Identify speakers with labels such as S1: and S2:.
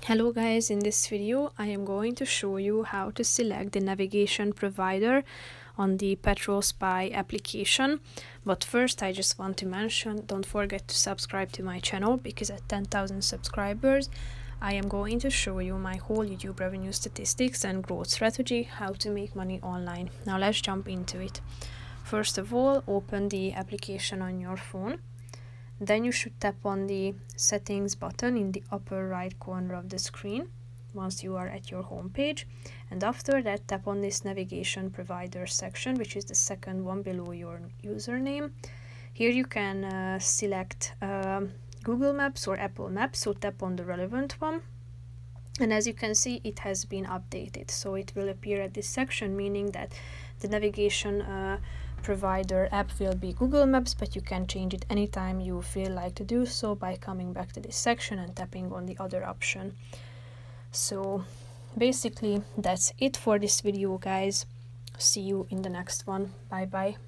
S1: Hello guys, in this video I am going to show you how to select the navigation provider on the PetrolSpy application. But first I just want to mention, don't forget to subscribe to my channel, because at 10,000 subscribers I am going to show you my whole YouTube revenue statistics and growth strategy, how to make money online. Now let's jump into it. First of all, open the application on your phone. Then you should tap on the settings button in the upper right corner of the screen once you are at your home page, and after that tap on this navigation provider section, which is the second one below your username. Here you can select Google Maps or Apple Maps, so tap on the relevant one, and as you can see it has been updated, so it will appear at this section, meaning that the navigation provider app will be Google Maps, but you can change it anytime you feel like to do so by coming back to this section and tapping on the other option. So basically that's it for this video, guys. See you in the next one. Bye bye.